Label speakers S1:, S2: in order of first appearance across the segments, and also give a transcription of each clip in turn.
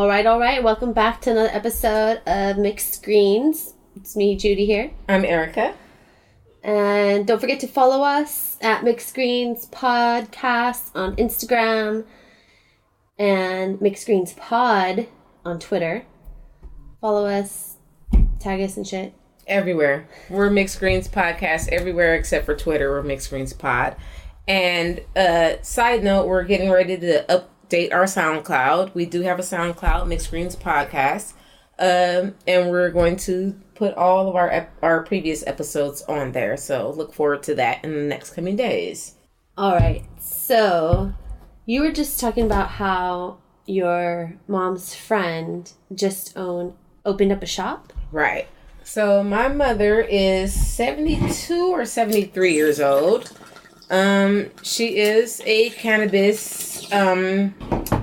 S1: All right. Welcome back to another episode of Mixed Screens. It's me, Judy, here.
S2: I'm Erica.
S1: And don't forget to follow us at Mixed Screens Podcast on Instagram and Mixed Screens Pod on Twitter. Follow us, tag us and shit.
S2: Everywhere. We're Mixed Screens Podcast everywhere except for Twitter. We're Mixed Screens Pod. And side note, we're getting ready to update our SoundCloud. We do have a SoundCloud, Mixed Screens Podcast. And we're going to put all of our previous episodes on there. So look forward to that in the next coming days.
S1: All right. So you were just talking about how your mom's friend just opened up a shop?
S2: Right. So my mother is 72 or 73 years old. She is a cannabis, I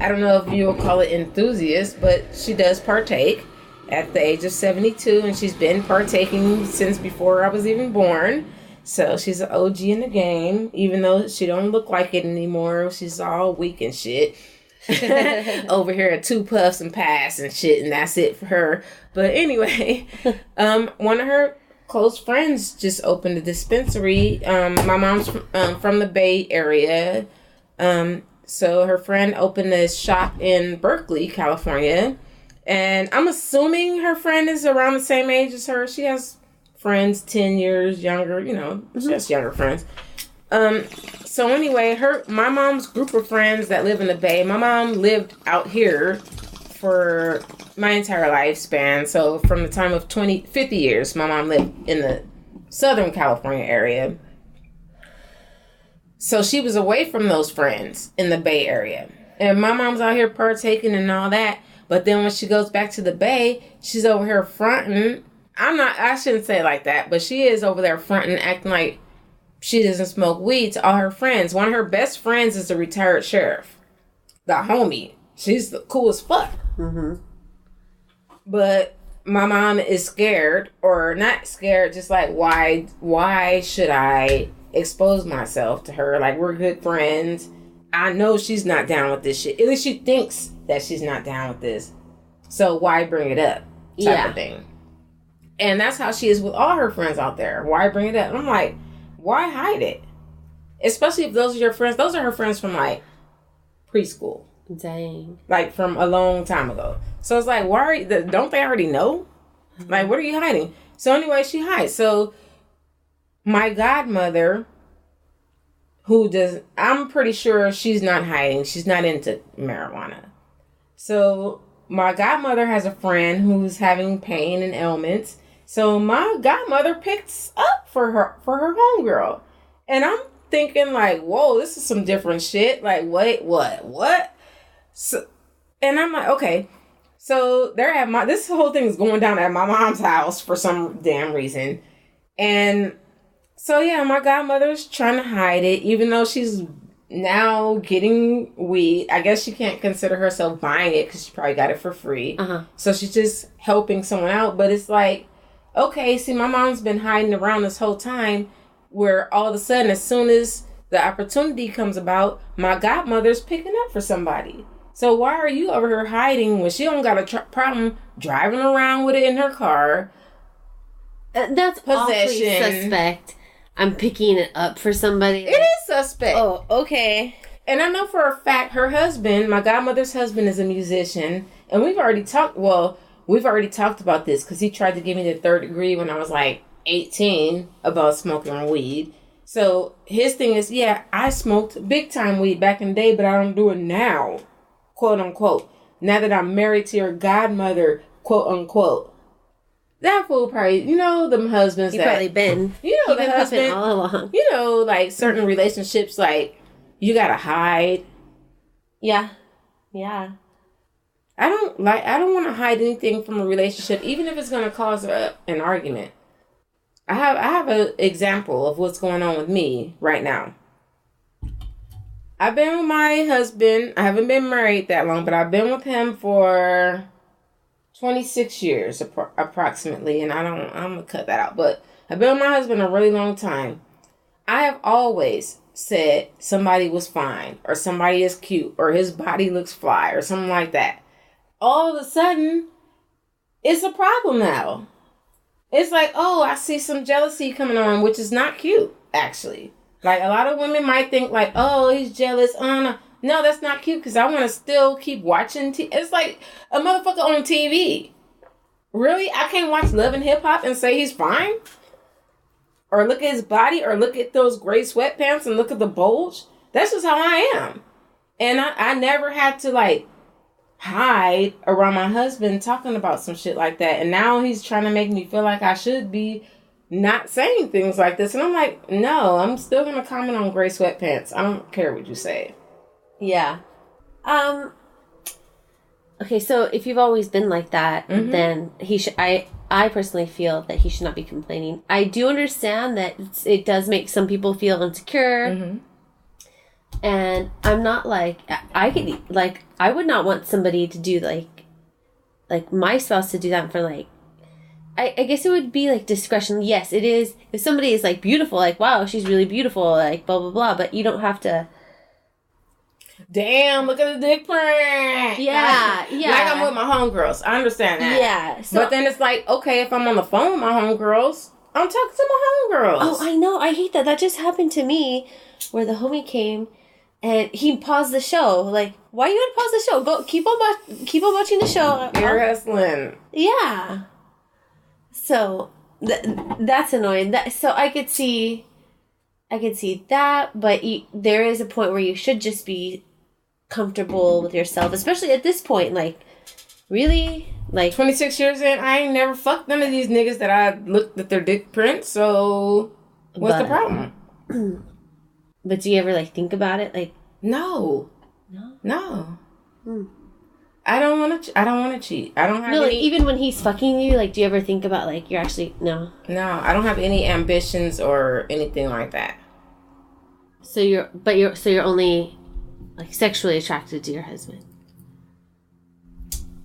S2: don't know if you'll call it enthusiast, but she does partake at the age of 72, and she's been partaking since before I was even born. So she's an OG in the game, even though she don't look like it anymore. She's all weak and shit. Over here at 2 puffs and pass and shit, and that's it for her. But anyway, one of her close friends just opened a dispensary. My mom's from the Bay Area. So her friend opened a shop in Berkeley, California. And I'm assuming her friend is around the same age as her. She has friends 10 years younger, just younger friends. So anyway, my mom's group of friends that live in the Bay, my mom lived out here for my entire lifespan. So from the time of 50 years, my mom lived in the Southern California area. So she was away from those friends in the Bay Area. And my mom's out here partaking and all that. But then when she goes back to the Bay, she's over here fronting. I shouldn't say it like that, but she is over there fronting, acting like she doesn't smoke weed to all her friends. One of her best friends is a retired sheriff. The homie. She's the coolest fuck.
S1: Mm-hmm.
S2: But my mom is scared, or not scared, just like, why should I expose myself to her? Like, we're good friends. I know she's not down with this shit. At least she thinks that she's not down with this. So why bring it up? Type of thing. And that's how she is with all her friends out there. Why bring it up? I'm like, why hide it? Especially if those are your friends. Those are her friends from, like, preschool.
S1: Dang.
S2: Like, from a long time ago. So it's like, don't they already know? Like, what are you hiding? So anyway, she hides. So my godmother, I'm pretty sure she's not hiding. She's not into marijuana. So my godmother has a friend who's having pain and ailments. So my godmother picks up for her homegirl. And I'm thinking like, whoa, this is some different shit. Like, wait, what? So, and I'm like, okay. So this whole thing is going down at my mom's house for some damn reason. And so yeah, my godmother's trying to hide it, even though she's now getting weed. I guess she can't consider herself buying it because she probably got it for free.
S1: Uh-huh.
S2: So she's just helping someone out. But it's like, okay, see, my mom's been hiding around this whole time, where all of a sudden, as soon as the opportunity comes about, my godmother's picking up for somebody. So why are you over here hiding when she don't got a problem driving around with it in her car?
S1: That's awfully suspect. I'm picking it up for somebody.
S2: It is suspect.
S1: Oh, okay.
S2: And I know for a fact her husband, my godmother's husband, is a musician. And we've already talked about this because he tried to give me the 3rd degree when I was like 18 about smoking weed. So his thing is, yeah, I smoked big time weed back in the day, but I don't do it now, quote unquote. Now that I'm married to your godmother, quote unquote. That fool probably, them husbands
S1: that... probably been.
S2: The husband,
S1: all along.
S2: Like certain relationships, like, you gotta hide.
S1: Yeah.
S2: I don't want to hide anything from a relationship, even if it's going to cause an argument. I have an example of what's going on with me right now. I've been with my husband. I haven't been married that long, but I've been with him for 26 years approximately, and I'm going to cut that out. But I've been with my husband a really long time. I have always said somebody was fine, or somebody is cute, or his body looks fly, or something like that. all of a sudden, it's a problem now. It's like, oh, I see some jealousy coming on, which is not cute, actually. Like, a lot of women might think, like, oh, he's jealous. Oh, no. No, that's not cute, because I want to still keep watching. It's like a motherfucker on TV. Really? I can't watch Love and Hip Hop and say he's fine? Or look at his body, or look at those gray sweatpants and look at the bulge? That's just how I am. And I never had to, like, hide around my husband talking about some shit like that. And now he's trying to make me feel like I should be not saying things like this. And I'm like, no, I'm still going to comment on gray sweatpants. I don't care what you say.
S1: Yeah. Okay, so if you've always been like that, then he should. I personally feel that he should not be complaining. I do understand that it does make some people feel insecure, and I'm not like I would not want somebody to do like my spouse to do that for like. I guess it would be like discretion. Yes, it is. If somebody is like beautiful, like wow, she's really beautiful, like blah blah blah, but you don't have to.
S2: Damn, look at the dick print.
S1: Yeah, yeah.
S2: Like I'm with my homegirls. I understand that.
S1: Yeah. So,
S2: but then it's like, okay, if I'm on the phone with my homegirls, I'm talking to my homegirls.
S1: Oh, I know. I hate that. That just happened to me where the homie came and he paused the show. Like, why you gonna pause the show? Go keep on watching the show.
S2: You're wrestling.
S1: Yeah. So that's annoying. So I could see that, but there is a point where you should just be comfortable with yourself, especially at this point. Like, really, like
S2: 26 years in, I ain't never fucked none of these niggas that I looked at their dick print. So what's the problem?
S1: But do you ever like think about it? Like,
S2: no. I don't want to. I don't want to cheat. I don't have
S1: like
S2: any.
S1: Even when he's fucking you, like, do you ever think about like you're actually no?
S2: No, I don't have any ambitions or anything like that.
S1: So you're only like sexually attracted to your husband.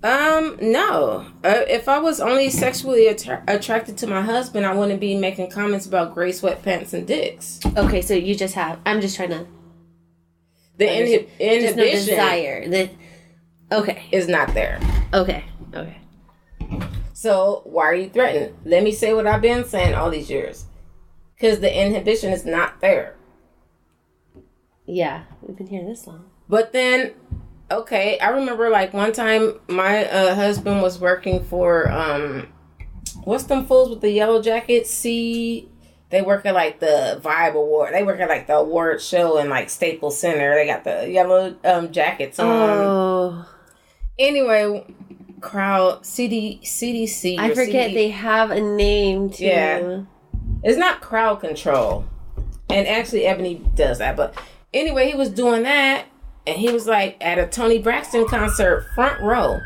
S2: No. If I was only sexually attracted to my husband, I wouldn't be making comments about gray sweatpants and dicks.
S1: Okay, so you just have. I'm just trying to.
S2: The inhibition.
S1: There's no desire. Okay.
S2: Is not there.
S1: Okay.
S2: So why are you threatened? Let me say what I've been saying all these years. Because the inhibition is not there.
S1: Yeah, we've been here this long.
S2: But then, okay, I remember like one time my husband was working for, what's them fools with the yellow jackets? They work at like the Vibe Award. They work at like the award show in like Staples Center. They got the yellow jackets on.
S1: Oh.
S2: Anyway, CDC.
S1: I forget they have a name too.
S2: Yeah. It's not crowd control. And actually Ebony does that. But anyway, he was doing that. And he was like at a Toni Braxton concert, front row.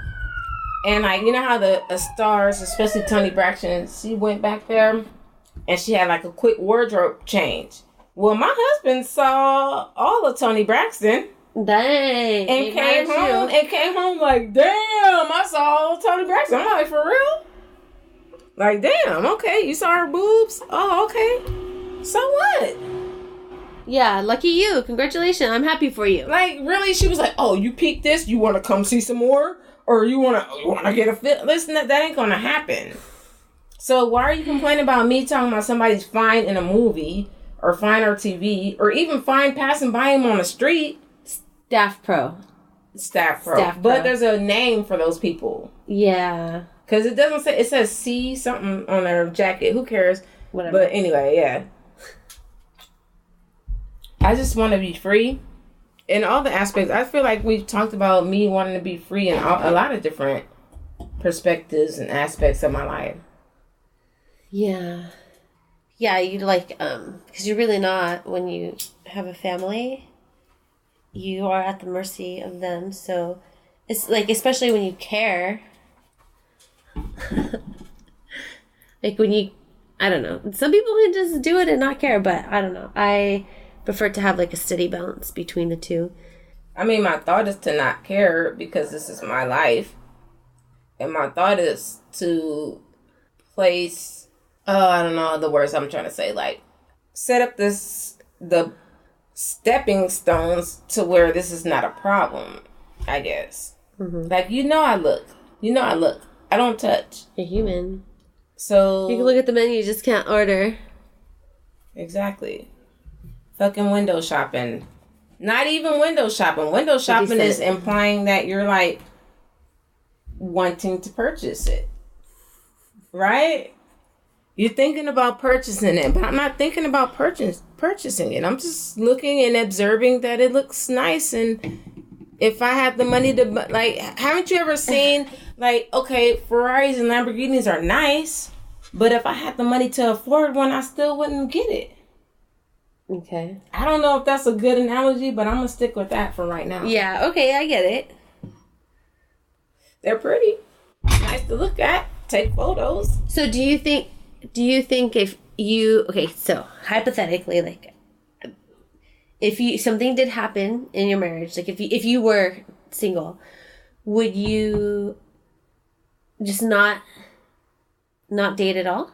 S2: And like, you know how the stars, especially Toni Braxton, she went back there and she had like a quick wardrobe change. Well, my husband saw all of Toni Braxton.
S1: Dang.
S2: And came home like, damn, I saw all of Toni Braxton. I'm like, for real? Like, damn, okay, you saw her boobs? Oh, okay. So what?
S1: Yeah, lucky you. Congratulations. I'm happy for you.
S2: Like, really? She was like, oh, you peaked this? You want to come see some more? Or you want to get a fit? Listen, that ain't going to happen. So why are you complaining about me talking about somebody's fine in a movie or fine on TV or even fine passing by him on the street?
S1: Staff pro.
S2: But there's a name for those people.
S1: Yeah.
S2: Because it doesn't say, it says C something on their jacket. Who cares?
S1: Whatever.
S2: But anyway, yeah. I just want to be free in all the aspects. I feel like we've talked about me wanting to be free in a lot of different perspectives and aspects of my life.
S1: Yeah. Yeah, you like, because you're really not, when you have a family, you are at the mercy of them. So it's like, especially when you care. Like when you, I don't know. Some people can just do it and not care, but I don't know. I prefer to have like a steady balance between the two.
S2: I mean, my thought is to not care because this is my life. And my thought is to place, I don't know the words I'm trying to say, like set up the stepping stones to where this is not a problem, I guess.
S1: Mm-hmm.
S2: Like, I look. I don't touch.
S1: You're human.
S2: So
S1: you can look at the menu, you just can't order.
S2: Exactly. Fucking window shopping. Not even window shopping. Window shopping is implying that you're like wanting to purchase it. Right? You're thinking about purchasing it, but I'm not thinking about purchasing it. I'm just looking and observing that it looks nice, and if I had the money to, like, haven't you ever seen, like, okay, Ferraris and Lamborghinis are nice, but if I had the money to afford one, I still wouldn't get it.
S1: Okay.
S2: I don't know if that's a good analogy, but I'm going to stick with that for right now.
S1: Yeah, okay, I get it.
S2: They're pretty. Nice to look at. Take photos.
S1: So do you think if you, okay, so hypothetically, like, if something did happen in your marriage, like if you were single, would you just not date at all?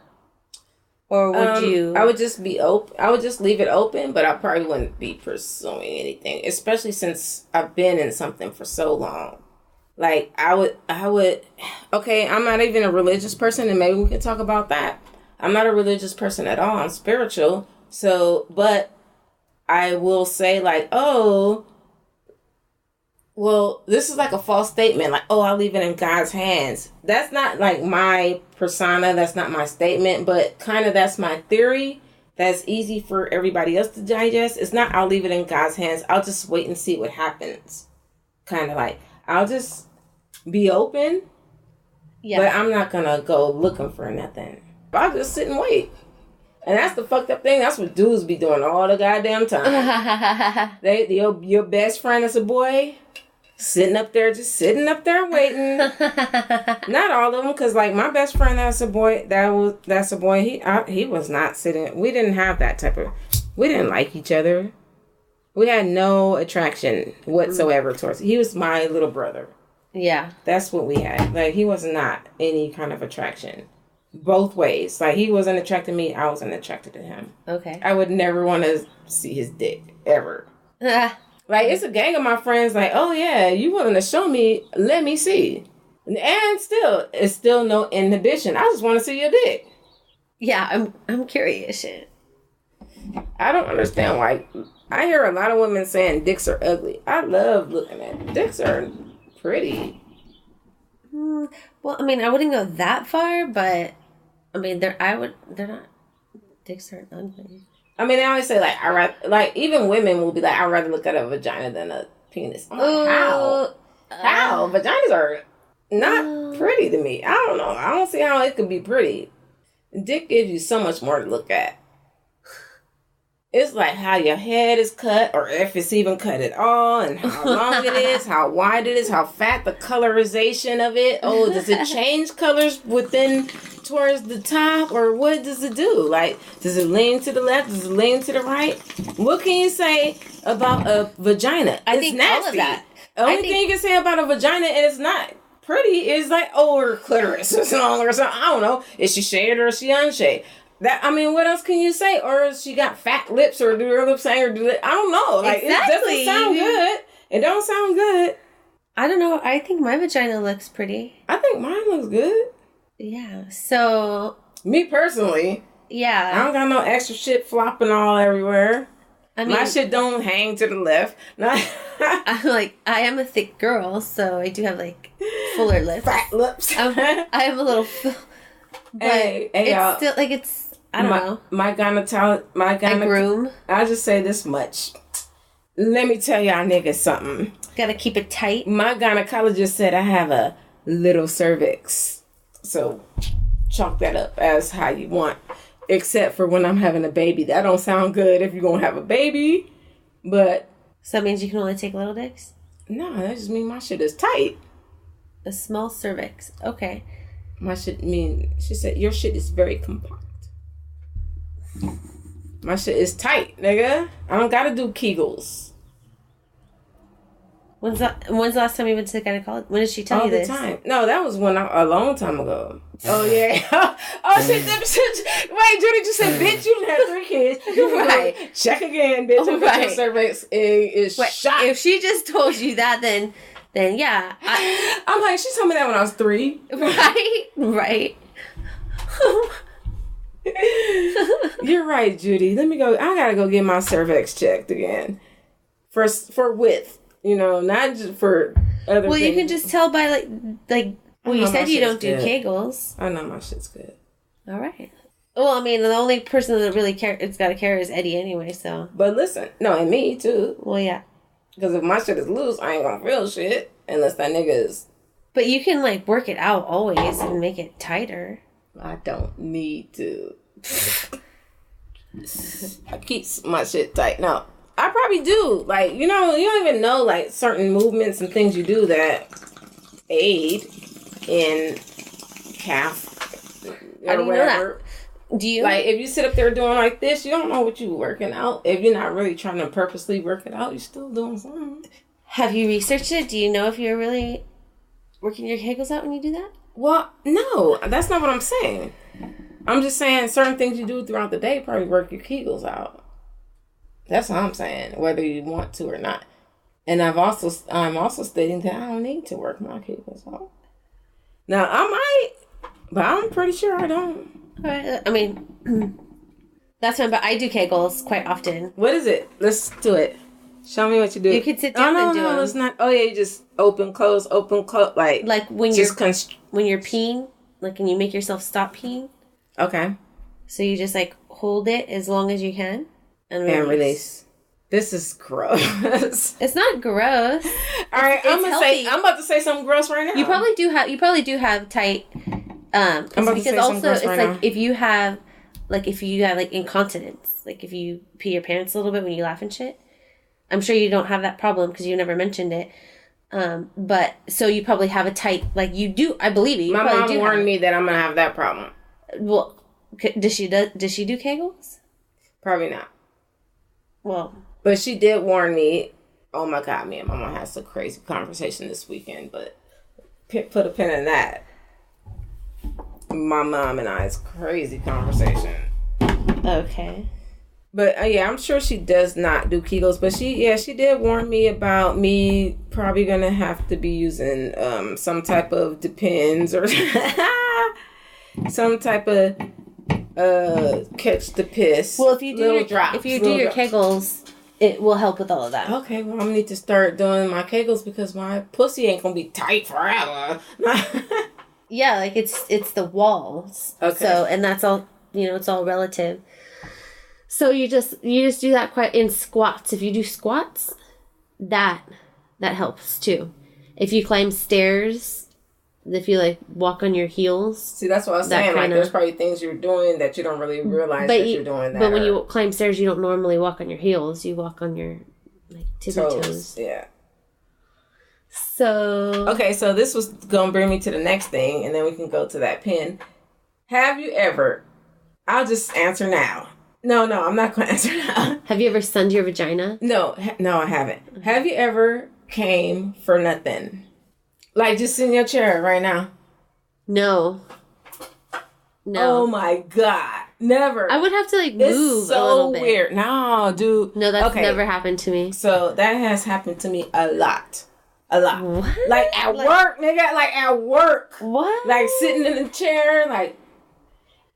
S1: Or would you?
S2: I would just be open. I would just leave it open, but I probably wouldn't be pursuing anything, especially since I've been in something for so long. Like, I would, okay, I'm not even a religious person, and maybe we can talk about that. I'm not a religious person at all. I'm spiritual. So, but I will say, like, oh, well, this is like a false statement. Like, oh, I'll leave it in God's hands. That's not like my persona. That's not my statement, but kind of that's my theory. That's easy for everybody else to digest. It's not, I'll leave it in God's hands. I'll just wait and see what happens. Kind of like, I'll just be open. Yeah. But I'm not going to go looking for nothing. I'll just sit and wait. And that's the fucked up thing. That's what dudes be doing all the goddamn time. Your best friend is a boy, sitting up there waiting. Not all of them, because like my best friend that's a boy. He was not sitting. We didn't have that type of. We didn't like each other. We had no attraction whatsoever towards. He was my little brother. Yeah, that's what we had. Like, he was not any kind of attraction. Both ways. Like, he wasn't attracted to me, I wasn't attracted to him. Okay. I would never want to see his dick, ever. Like, it's a gang of my friends, like, oh yeah, you willing to show me, let me see. And still, it's still no inhibition. I just want to see your dick.
S1: Yeah, I'm curious. Shit.
S2: I don't understand why. I hear a lot of women saying dicks are ugly. I love looking at it. Dicks are pretty.
S1: Well, I mean, I wouldn't go that far, but I mean, they're not. Dicks aren't ugly.
S2: I mean, they always say like even women will be like, I'd rather look at a vagina than a penis. I'm like, how? Vaginas are not pretty to me. I don't know. I don't see how it could be pretty. Dick gives you so much more to look at. It's like how your head is cut, or if it's even cut at all, and how long it is, how wide it is, how fat the colorization of it. Oh, does it change colors towards the top, or what does it do? Like, does it lean to the left? Does it lean to the right? What can you say about a vagina?
S1: I think nasty. All of that.
S2: The only thing you can say about a vagina, and it's not pretty, is like, oh, her clitoris is long or something. I don't know. Is she shaved or is she unshaved? What else can you say? Or she got fat lips, or do her lips hang, or do they? I don't know. Like, exactly. It doesn't sound good. It don't sound good.
S1: I don't know. I think my vagina looks pretty.
S2: I think mine looks good.
S1: Yeah. So.
S2: Me personally. Yeah. I don't got no extra shit flopping all everywhere. I mean, my shit don't hang to the left.
S1: I am a thick girl, so I do have like fuller lips.
S2: Fat lips.
S1: I am a little. But hey, it's y'all. Still like it's. I don't know.
S2: My groom. I'll just say this much. Let me tell y'all niggas something.
S1: Gotta keep it tight.
S2: My gynecologist said I have a little cervix. So chalk that up as how you want. Except for when I'm having a baby. That don't sound good if you're gonna have a baby. But.
S1: So that means you can only take little dicks?
S2: No, that just means my shit is tight.
S1: A small cervix. Okay.
S2: She said, your shit is very compact. My shit is tight, nigga. I don't gotta do Kegels.
S1: When's the last time you went to the gynecologist? When did she tell you this? All the time.
S2: No, that was a long time ago. Oh, yeah. Oh, shit. Wait, Judy just said, bitch, you done had 3 kids. Right. Check again, bitch. Your cervix is shot.
S1: If she just told you that, then then yeah.
S2: I'm like, she told me that when I was 3.
S1: Right.
S2: You're right, Judy. Let me go. I gotta go get my cervix checked again. For width, not just for other
S1: Well,
S2: things.
S1: you can just tell by well, you said you don't do Kegels.
S2: I know my shit's good.
S1: All right. Well, I mean, the only person that really it's got to care is Eddie anyway, so.
S2: But listen, no, and me too.
S1: Well, yeah.
S2: Because if my shit is loose, I ain't gonna feel shit unless that nigga is.
S1: But you can work it out always and make it tighter.
S2: I don't need to. I keep my shit tight. No, I probably do. You don't even know certain movements and things you do that aid in calf.
S1: I didn't know that. Do you?
S2: If you sit up there doing like this, you don't know what you're working out. If you're not really trying to purposely work it out, you're still doing something.
S1: Have you researched it? Do you know if you're really working your Kegels out when you do that?
S2: Well, no, that's not what I'm saying. I'm just saying certain things you do throughout the day probably work your Kegels out. That's what I'm saying, whether you want to or not. And I'm also stating that I don't need to work my Kegels out. Now, I might, but I'm pretty sure I don't.
S1: All right. I mean, that's fine, but I do Kegels quite often.
S2: What is it? Let's do it. Show me what you do.
S1: You could sit down and do them.
S2: It's not. Oh, yeah, you just open, close. Like
S1: when when you're peeing, and you make yourself stop peeing.
S2: Okay.
S1: So you just hold it as long as you can and
S2: release. This is gross.
S1: It's not gross.
S2: All right, I'm about to say something gross right now.
S1: You probably do have tight. Because also it's if you have incontinence, if you pee your pants a little bit when you laugh and shit. I'm sure you don't have that problem because you never mentioned it. But so you probably have a tight you do. I believe you.
S2: My mom warned me that I'm gonna have that problem.
S1: Well, does she do Kegels?
S2: Probably not.
S1: Well,
S2: but she did warn me. Oh my God, me and my mom had some crazy conversation this weekend. But put a pin in that. My mom and I's crazy conversation.
S1: Okay.
S2: But yeah, I'm sure she does not do Kegels. But she did warn me about me probably gonna have to be using some type of Depends or some type of catch the piss.
S1: Well, if you do your Kegels, it will help with all of that.
S2: Okay, well, I need to start doing my Kegels because my pussy ain't gonna be tight forever.
S1: Yeah, it's the walls. Okay. So, and that's all, it's all relative. So you just do that quite in squats. If you do squats, that helps too. If you climb stairs, if you walk on your heels.
S2: See, that's what I was saying. There's probably things you're doing that you don't really realize that you're doing that.
S1: But when you climb stairs, you don't normally walk on your heels. You walk on your tippy toes.
S2: Yeah.
S1: So
S2: okay, so this was gonna bring me to the next thing, and then we can go to that pin. Have you ever? I'll just answer now. No, I'm not gonna answer now.
S1: Have you ever sunned your vagina?
S2: No, I haven't. Have you ever came for nothing? Just in your chair right now?
S1: No.
S2: Oh my God. Never.
S1: I would have to move a little bit. It's so
S2: weird. No, dude.
S1: No, that's never happened to me.
S2: So that has happened to me a lot. A lot.
S1: What?
S2: At work, nigga. At work.
S1: What?
S2: Sitting in the chair,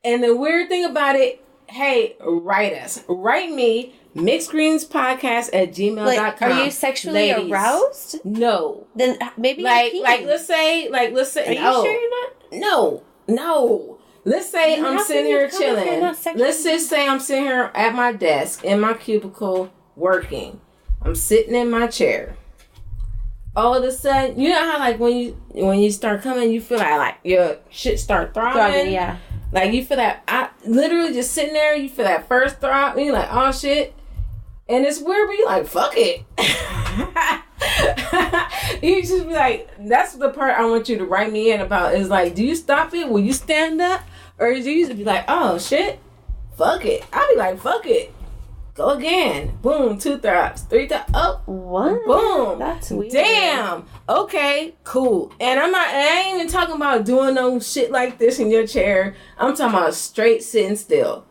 S2: And the weird thing about it, hey, write us. Write me, mixedgreenspodcast@gmail.com.
S1: Are you sexually aroused?
S2: No.
S1: Then maybe
S2: let's say.
S1: Are you sure you're not?
S2: No. Let's say I'm sitting here chilling. Let's just say I'm sitting here at my desk in my cubicle working. I'm sitting in my chair. All of a sudden, you know how when you start coming, you feel like your shit start throbbing.
S1: Yeah.
S2: You feel that, I literally just sitting there, you feel that first throb, and you're like, oh shit. And it's weird, but you're like, fuck it. You just be like, that's the part I want you to write me in about is do you stop it? Will you stand up? Or do you just be like, oh shit, fuck it. I'll be like, fuck it. Go again. Boom, 2 throbs, 3 throbs. Oh,
S1: what?
S2: Boom.
S1: That's weird.
S2: Damn. Okay, cool. And I ain't even talking about doing no shit like this in your chair. I'm talking about straight sitting still.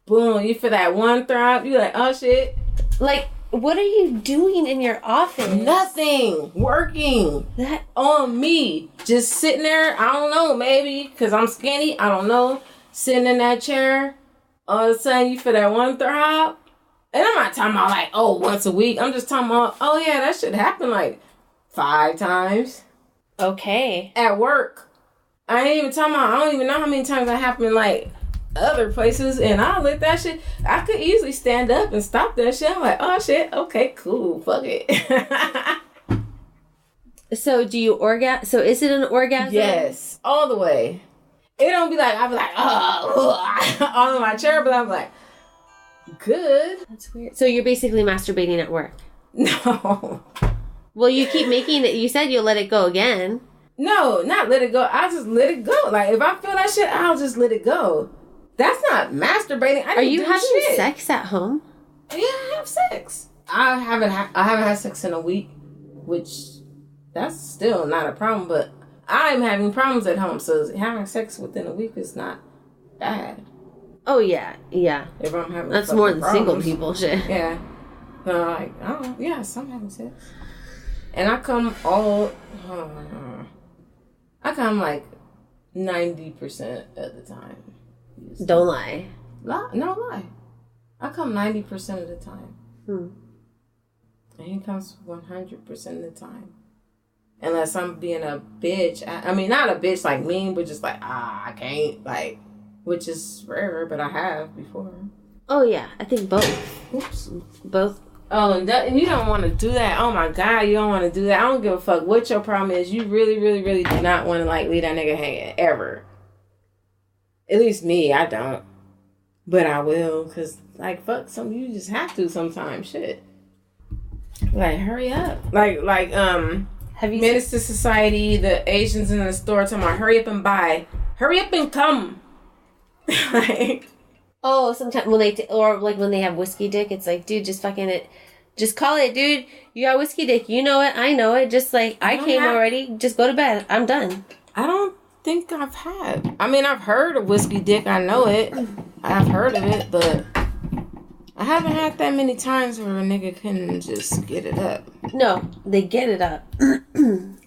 S2: Boom, you feel that 1 throb. You like, oh shit.
S1: What are you doing in your office?
S2: Nothing. Working.
S1: That
S2: on me. Just sitting there. I don't know. Maybe because I'm skinny. I don't know. Sitting in that chair. All of a sudden you feel that one throb. And I'm not talking about like, once a week. I'm just talking about, yeah, that shit happened like 5 times.
S1: Okay.
S2: At work. I ain't even talking about, I don't even know how many times that happened like other places, and I let that shit. I could easily stand up and stop that shit. I'm like, oh shit, okay, cool, fuck it.
S1: So do you orgasm? So is it an orgasm?
S2: Yes, all the way. It don't be like I'll be like, all in my chair, but I'm like, good.
S1: That's weird. So you're basically masturbating at work.
S2: No.
S1: Well, you keep making it. You said you'll let it go again.
S2: No, not let it go. I just let it go. Like if I feel that shit, I'll just let it go. That's not masturbating.
S1: Are you having sex at home?
S2: Yeah, I have sex. I haven't had sex in a week, which that's still not a problem. But I'm having problems at home, so having sex within a week is not bad.
S1: Oh yeah.
S2: If I'm having
S1: that's more than
S2: problems.
S1: single people shit.
S2: Yeah. So like, yes, I'm having sex, and I come all. I come like 90% of the time.
S1: Don't lie.
S2: No lie. I come 90% of the time. And he comes 100% of the time. Unless I'm being a bitch. I mean, not a bitch like mean, but just like, I can't. Like, which is rare, but I have before.
S1: Oh, yeah. I think both.
S2: Oops.
S1: Both.
S2: Oh, and you don't want to do that. Oh, my God, you don't want to do that. I don't give a fuck what your problem is. You really, really, really do not want to, like, leave that nigga hanging. Ever. At least me, I don't. But I will, because, like, fuck, you just have to sometimes. Shit. Like, hurry up. Like,
S1: have you
S2: Menace to Society, the Asians in the store talking about, hurry up and buy. Hurry up and come. Like...
S1: Oh, sometimes when when they have whiskey dick, it's like, dude, just fucking it. Just call it, dude. You got whiskey dick. You know it. I know it. Just like, I came already. Just go to bed. I'm done.
S2: I don't think I've had. I mean, I've heard of whiskey dick. I know it. I've heard of it, but I haven't had that many times where a nigga can just get it up.
S1: No, they get it up. And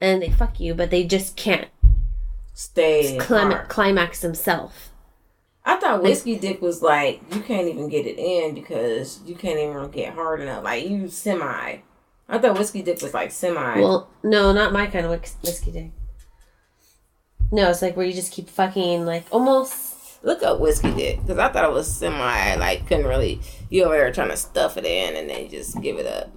S1: they fuck you, but they just can't climax themselves.
S2: I thought whiskey dick was like, you can't even get it in because you can't even get hard enough. Like, you semi. I thought whiskey dick was like semi.
S1: Well, no, not my kind of whiskey dick. No, it's like where you just keep fucking, like, almost...
S2: Look up whiskey dick, because I thought it was semi, like, couldn't really... You over there trying to stuff it in and then you just give it up.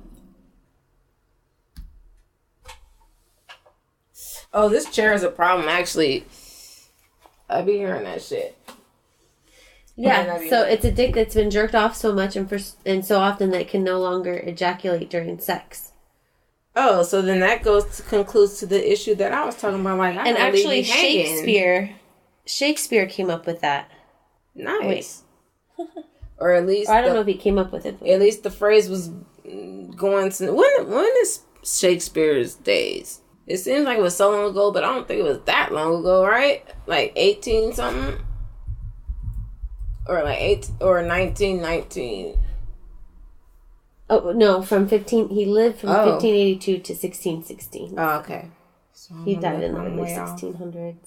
S2: Oh, this chair is a problem, actually. I be hearing that shit.
S1: Yeah, so it's a dick that's been jerked off so much and so often that it can no longer ejaculate during sex.
S2: Oh, so then that concludes to the issue that I was talking about. Like,
S1: and actually, Shakespeare came up with that.
S2: Nice. Or at least
S1: I don't know if he came up with it.
S2: At least the phrase was going to when is Shakespeare's days? It seems like it was so long ago, but I don't think it was that long ago, right? Like 18 something. Or like 1919.
S1: Oh no, he lived from 1582 to 1616.
S2: Oh, okay. So
S1: he died in the early 1600s.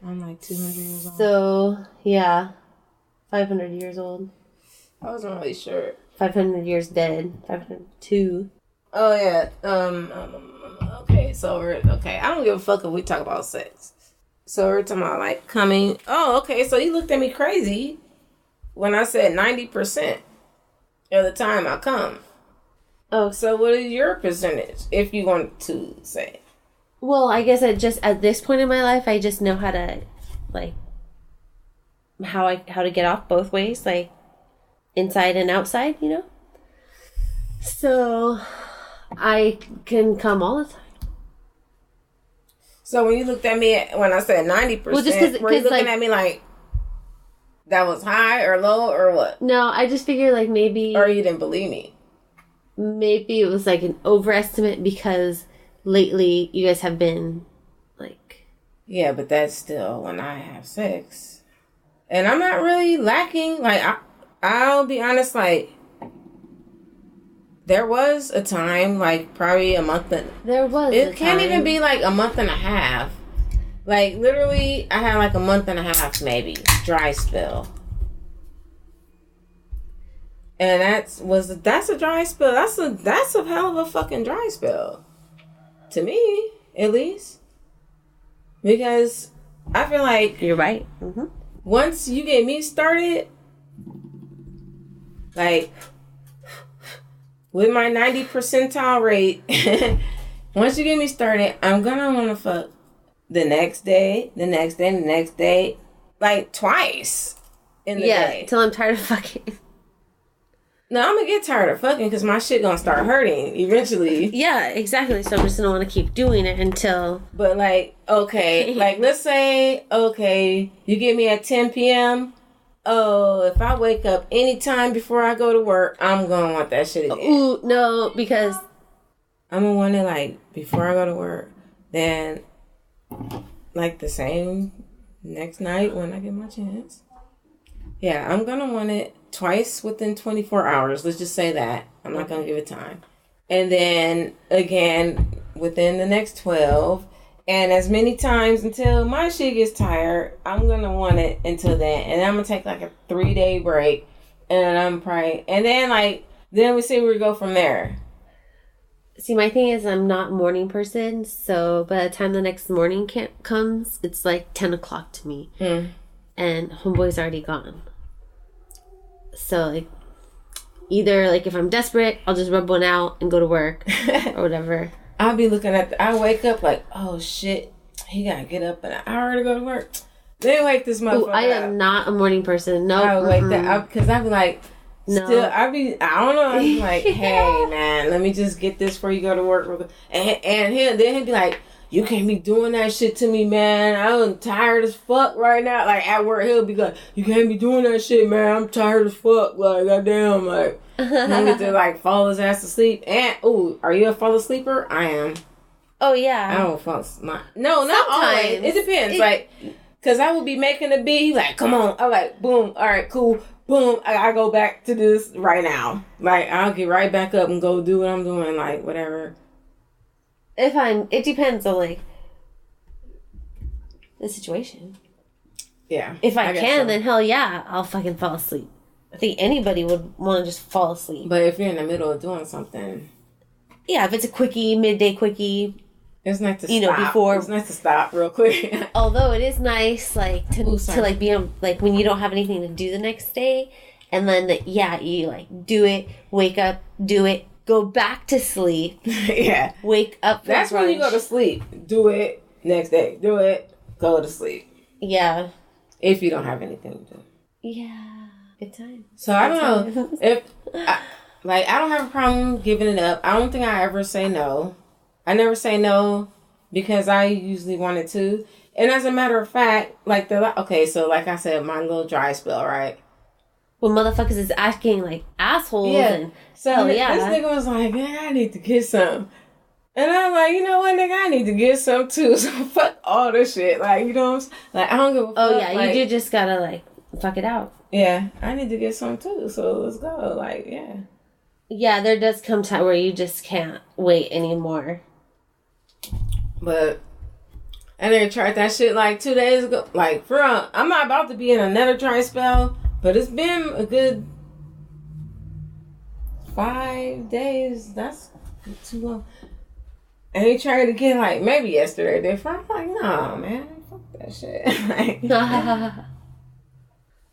S2: I'm like 200 years old.
S1: So yeah, 500 years old.
S2: I wasn't really sure.
S1: 500 years dead. 502.
S2: Oh yeah. Okay. So okay. I don't give a fuck if we talk about sex. So we're talking about like coming. Oh, okay. So you looked at me crazy when I said 90% of the time I come. Oh, so what is your percentage, if you want to say?
S1: Well, I guess at this point in my life, I just know how to, like, how to get off both ways, like, inside and outside, you know? So, I can come all the time.
S2: So when you looked at me, when I said 90%,
S1: well, just
S2: were you looking at me like, that was high or low or what?
S1: No, I just figured like maybe...
S2: Or you didn't believe me?
S1: Maybe it was like an overestimate because lately you guys have been like...
S2: Yeah, but that's still when I have sex. And I'm not really lacking. Like, I'll be honest, like, there was a time, like probably a month.
S1: There was.
S2: It can't even be like a month and a half. Like literally, I had like a month and a half maybe dry spell, and that's a dry spell. That's a hell of a fucking dry spell, to me at least, because I feel like
S1: you're right. Mm-hmm.
S2: Once you get me started, like with my 90 percentile rate, once you get me started, I'm gonna want to fuck the next day, the next day, the next day, like twice in the day.
S1: Till I'm tired of fucking.
S2: No, I'm gonna get tired of fucking because my shit gonna start hurting eventually.
S1: Yeah, exactly. So I'm just gonna want to keep doing it until.
S2: But like, okay, like let's say, okay, you get me at 10 p.m. Oh, if I wake up anytime before I go to work, I'm gonna want that shit again.
S1: Ooh, no, because
S2: I'm gonna want it like before I go to work, then like the same next night when I get my chance. Yeah, I'm gonna want it twice within 24 hours. Let's just say that. I'm not going to give it time. And then again within the next 12. And as many times until my shit gets tired. I'm going to want it until then. And I'm going to take like a 3-day break. And I'm probably... And then we see where we go from there.
S1: See, my thing is I'm not a morning person. So by the time the next morning comes, it's like 10 o'clock to me. And homeboy's already gone. So, like, either, like, if I'm desperate, I'll just rub one out and go to work or whatever.
S2: I'll be looking at I wake up like, oh, shit, he got to get up in an hour to go to work. Then wake this motherfucker
S1: I am not a morning person. No.
S2: I would wake that up because I'd be like,
S1: no.
S2: I don't know. I'd be like, hey, man, let me just get this before you go to work. And he'd be like, you can't be doing that shit to me, man. I'm tired as fuck right now. Like, at work, he'll be like, you can't be doing that shit, man. I'm tired as fuck. Like, goddamn, like, he get to, like, fall his ass to sleep. And, ooh, are you a fall asleeper? I am.
S1: Oh, yeah.
S2: I don't fall asleep. No, not always. It depends. Like, because I would be making a beat. He like, come on. I'm like, boom. All right, cool. Boom. I go back to this right now. Like, I'll get right back up and go do what I'm doing. Like, whatever.
S1: It depends on, like, the situation.
S2: Yeah.
S1: If I can, then hell yeah, I'll fucking fall asleep. I think anybody would want to just fall asleep.
S2: But if you're in the middle of doing something.
S1: Yeah, if it's a quickie, midday quickie.
S2: It's nice to stop.
S1: Before.
S2: It's nice to stop real quick.
S1: Although it is nice, like, to like, be on, like, when you don't have anything to do the next day. And then, you, like, do it, wake up, do it. Go back to sleep.
S2: Yeah.
S1: Wake up.
S2: That's when you go to sleep. Do it. Next day. Do it. Go to sleep.
S1: Yeah.
S2: If you don't have anything to do.
S1: Yeah. Good time.
S2: So I don't know. I don't have a problem giving it up. I don't think I ever say no. I never say no because I usually wanted to. And as a matter of fact, so like I said, my little dry spell, right?
S1: When motherfuckers is acting like assholes and
S2: so this nigga was like, man, I need to get some. And I'm like, you know what, nigga, I need to get some too. So fuck all this shit. Like, you know what I'm saying? Like, I don't give a fuck.
S1: Oh, yeah, like, you just gotta, like, fuck it out.
S2: Yeah, I need to get some too. So let's go. Like, yeah.
S1: Yeah, there does come time where you just can't wait anymore.
S2: But I didn't try that shit like 2 days ago. Like, for real, I'm not about to be in another dry spell. But it's been a good 5 days. That's too long. And he tried to get like maybe yesterday. I'm like, nah, man, fuck that shit.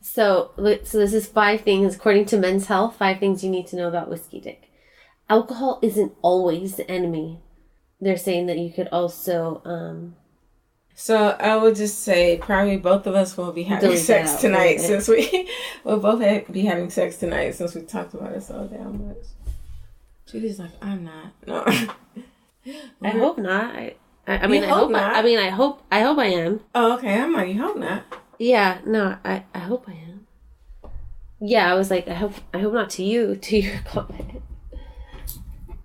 S1: So this is 5 things according to Men's Health. 5 things you need to know about whiskey dick. Alcohol isn't always the enemy. They're saying that you could also.
S2: So I would just say probably both of us will be having sex tonight since we'll both be having sex tonight since we talked about it so damn much. Judy's like, I'm not. No.
S1: I hope not. I mean, I hope not. I hope I am.
S2: Oh, okay. I'm like, you hope not.
S1: Yeah, no, I hope I am. Yeah, I was like, I hope not to you, to your comment.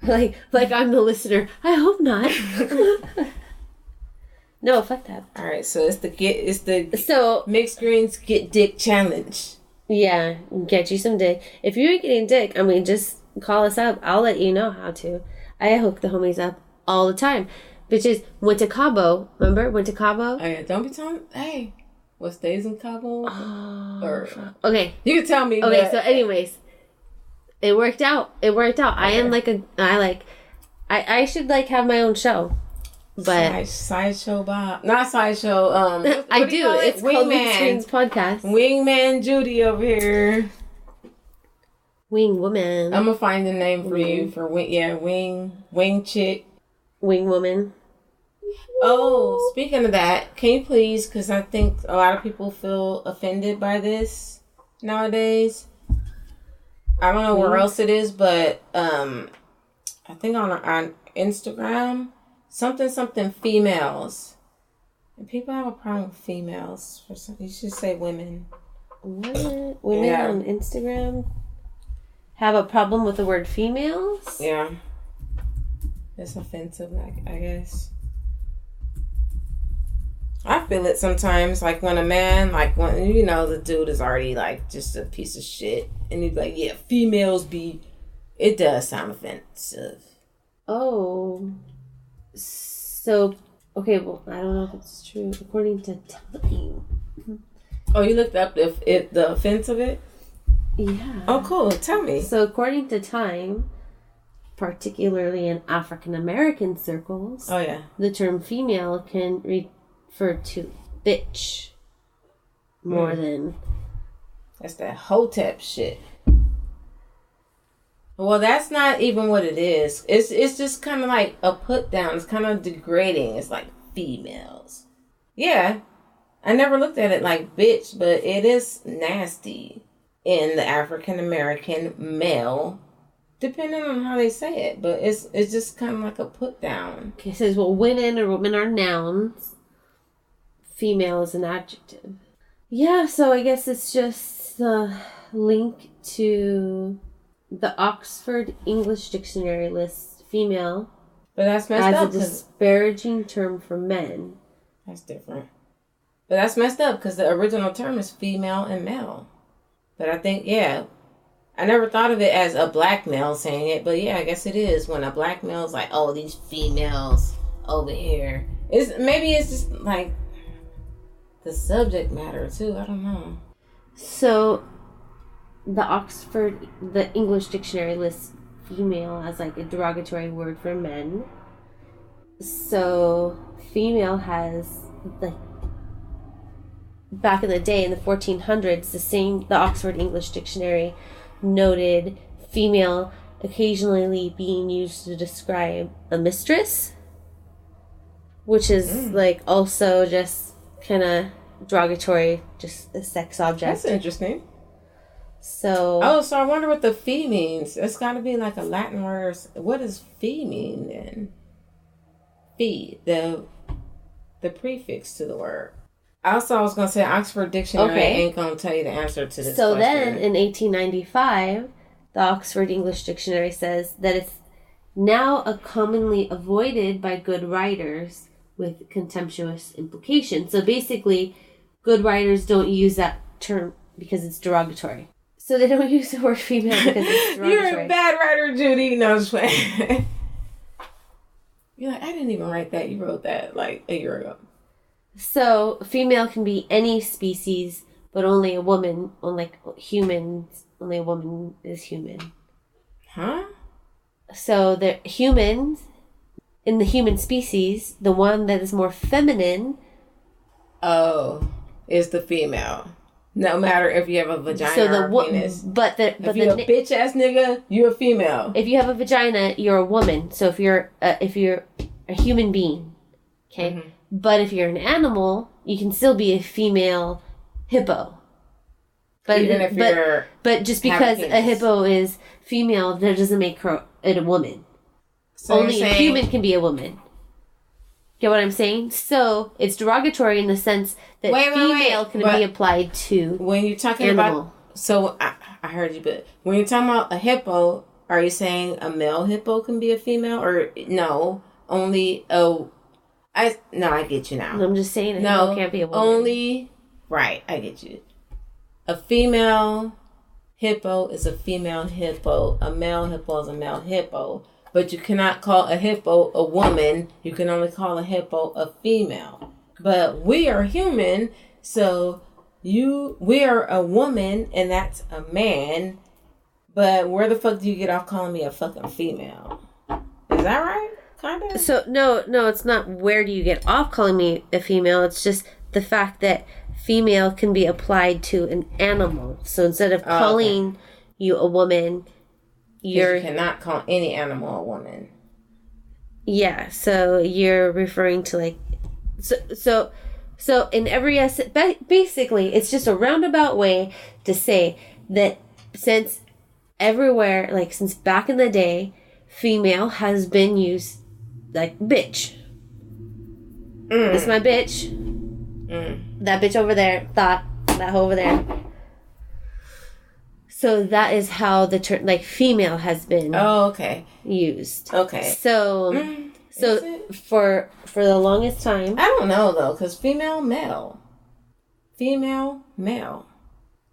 S1: like I'm the listener. I hope not. No, fuck that.
S2: All right, so it's the Mixed Greens Get Dick Challenge.
S1: Yeah, get you some dick. If you're getting dick, I mean, just call us up. I'll let you know how to. I hook the homies up all the time. Bitches went to Cabo. Remember? Went to Cabo.
S2: Oh, yeah. Don't be telling... Hey, what stays in Cabo?
S1: Okay.
S2: You can tell me.
S1: Okay, so anyways. It worked out. Okay. I am like I should like have my own show. But
S2: sideshow Bob. Not sideshow.
S1: I do. It's called Mixed Screens Podcast.
S2: Wingman Judy over here.
S1: Wing woman.
S2: I'm gonna find the name for you for wing chick.
S1: Wing woman.
S2: Oh, speaking of that, can you please, because I think a lot of people feel offended by this nowadays. I don't know where else it is, but I think on Instagram, something females. And people have a problem with females. You should say women.
S1: What? Women on Instagram have a problem with the word females?
S2: Yeah. It's offensive, I guess. I feel it sometimes, like when a man, like when, the dude is already like just a piece of shit. And he's like, yeah, females be, it does sound offensive.
S1: Oh. So, okay, well, I don't know if it's true. According to Time.
S2: Oh, you looked up the offense of it?
S1: Yeah.
S2: Oh, cool. Tell me.
S1: So, according to Time, particularly in African American circles, the term female can refer to bitch more than...
S2: That's that hotep shit. Well, that's not even what it is. It's just kind of like a put down. It's kind of degrading. It's like females. Yeah. I never looked at it like bitch, but it is nasty in the African American male, depending on how they say it. But it's just kind of like a put down.
S1: Okay, it says, well, women are nouns. Female is an adjective. Yeah, so I guess it's just the link to the Oxford English Dictionary lists female
S2: but that's messed up
S1: as a disparaging term for men.
S2: That's different. But that's messed up because the original term is female and male. But I think, I never thought of it as a black male saying it, but I guess it is when a black male is like, oh, these females over here. Maybe it's just like the subject matter too. I don't know.
S1: So the English Dictionary lists female as like a derogatory word for men. So female has like back in the day in the 1400s, the Oxford English Dictionary noted female occasionally being used to describe a mistress, which is like also just kind of derogatory, just a sex object.
S2: That's interesting.
S1: So
S2: so I wonder what the fee means. It's got to be like a Latin word. What does fee mean then? Fee, the prefix to the word. Also, I was going to say Oxford Dictionary ain't going to tell you the answer to this
S1: So
S2: question.
S1: then, in 1895, the Oxford English Dictionary says that it's now a commonly avoided by good writers with contemptuous implications. So basically, good writers don't use that term because it's derogatory. So they don't use the word female because it's derogatory.
S2: You're a bad writer, Judy. No, I'm just playing. You're like, I didn't even write that. You wrote that like a year ago.
S1: So, female can be any species, but only a woman, unlike humans, only a woman is human.
S2: Huh?
S1: So, the humans, in the human species, the one that is more feminine...
S2: is the female. No matter if you have a vagina or a penis. If you're a bitch-ass nigga, you're a female.
S1: If you have a vagina, you're a woman. So, if you're a human being, okay? Mm-hmm. But if you're an animal, you can still be a female hippo. But
S2: even if you're...
S1: But just because a hippo is female, that doesn't make her a woman. So only a human can be a woman. Get what I'm saying? So, it's derogatory in the sense that female can be applied to
S2: when you're talking
S1: animal.
S2: About... So, I heard you, but when you're talking about a hippo, are you saying a male hippo can be a female? Or no, only a... I get you now.
S1: I'm just saying hippo can't be a woman.
S2: Right, I get you. A female hippo is a female hippo. A male hippo is a male hippo. But you cannot call a hippo a woman. You can only call a hippo a female. But we are human, so we are a woman, and that's a man. But where the fuck do you get off calling me a fucking female? Is that right? Kind of?
S1: So, no, it's not where do you get off calling me a female. It's just the fact that female can be applied to an animal. So instead of calling you a woman, you
S2: cannot call any animal a woman.
S1: Yeah, so you're referring to like... So in every essence... Basically, it's just a roundabout way to say that since... everywhere, like since back in the day, female has been used like bitch. This is my bitch. That bitch over there, that hoe over there. So that is how the term like female has been used.
S2: Okay.
S1: So for the longest time,
S2: I don't know though, because female male.